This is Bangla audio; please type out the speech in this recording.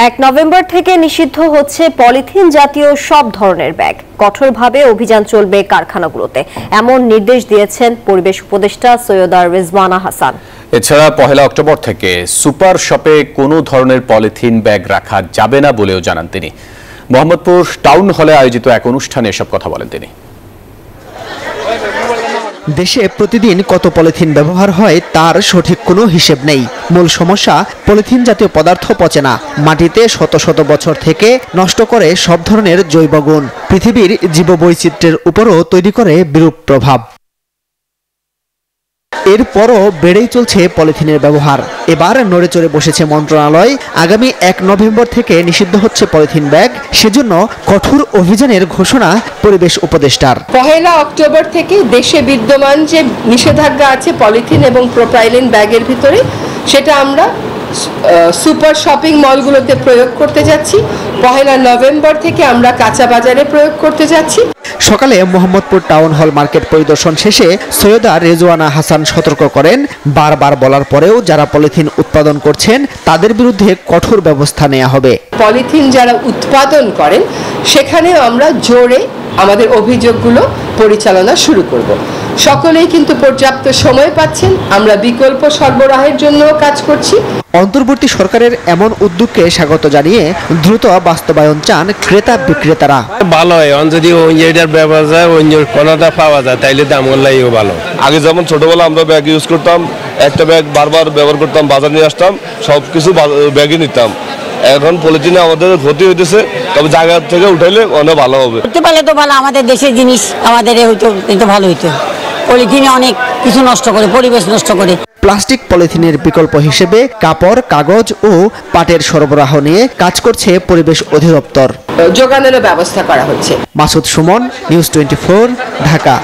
1 নভেম্বর থেকে নিষিদ্ধ হচ্ছে পলিথিন জাতীয় সব ধরনের ব্যাগ। কঠোরভাবে অভিযান চলবে কারখানাগুলোতে, এমন নির্দেশ দিয়েছেন পরিবেশ উপদেষ্টা সৈয়দা রেজওয়ানা হাসান। এছাড়া 1 অক্টোবর থেকে সুপার শপে কোনো ধরনের পলিথিন ব্যাগ রাখা যাবে না বলেও জানান তিনি। মোহাম্মদপুর টাউন হলে আয়োজিত এক অনুষ্ঠানে এসব কথা বলেন তিনি। দেশে প্রতিদিন কত পলিথিন ব্যবহার হয় তার সঠিক কোনো হিসেব নেই। মূল সমস্যা, পলিথিন জাতীয় পদার্থ পচে না, মাটিতে শত শত বছর থেকে নষ্ট করে সব ধরনের জৈব গুণ, পৃথিবীর জীববৈচিত্র্যের উপরও তৈরি করে বিরূপ প্রভাব। এরপরও বেড়েই চলছে পলিথিনের ব্যবহার। এবার নড়েচড়ে বসেছে মন্ত্রণালয়। আগামী 1 নভেম্বর থেকে নিষিদ্ধ হচ্ছে পলিথিন ব্যাগ, সেজন্য কঠোর অভিযানের ঘোষণা পরিবেশ উপদেষ্টার। 1 অক্টোবর থেকে দেশে বিদ্যমান যে নিষেধাজ্ঞা আছে পলিথিন এবং প্রোপাইলিন ব্যাগের ভিতরে, সেটা আমরা সুপার শপিং মলগুলোতে প্রয়োগ করতে যাচ্ছি। 1 নভেম্বর থেকে আমরা কাঁচা বাজারে প্রয়োগ করতে যাচ্ছি। সকালে মোহাম্মদপুর টাউন হল মার্কেট পরিদর্শন শেষে সৈয়দা রেজওয়ানা হাসান সতর্ক করেন, বারবার বলার পরেও যারা পলিথিন উৎপাদন করছেন তাদের বিরুদ্ধে কঠোর ব্যবস্থা নেওয়া হবে। পলিথিন যারা উৎপাদন করেন সেখানেও আমরা জোরে আমাদের অভিযোগগুলো পরিচালনা শুরু করব। সকলেই কিন্তু পর্যাপ্ত সময় পাচ্ছেন, আমরা বিকল্প সরবরাহের জন্য কাজ করছি। অন্তর্বর্তী সরকারের এমন উদ্যোগকে স্বাগত জানিয়ে দ্রুত বাস্তবায়ন চান ক্রেতা বিক্রেতারা। ভালো হয়, যদি এটার ব্যবহার যায়, অন্য কোনোটা পাওয়া যায়, তাইলে দাম লাগেও ভালো। আগে যেমন ছোটবেলা আমরা ব্যাগ ইউজ করতাম, একটা ব্যাগ বারবার ব্যবহার করতাম, বাজার নিয়ে আসতাম, সবকিছু ব্যাগে নিতাম। এখন পলিথিনে আমাদের ক্ষতি হইতেছে, তবে জায়গা থেকে উঠাইলে অনেক ভালো হবে। করতে পারলে তো ভালো, আমাদের দেশের জিনিস আমাদের হইতো, কিন্তু ভালো হইতো। পলিথিনে অনেক কিছু নষ্ট করে, পরিবেশ নষ্ট করে। প্লাস্টিক পলিথিনের বিকল্প হিসেবে কাপড়, কাগজ ও পাটের সরবরাহ নিয়ে কাজ করছে পরিবেশ অধিদপ্তর। যোগানের ব্যবস্থা করা হচ্ছে। মাসুদ সুমন, নিউজ 24, ঢাকা।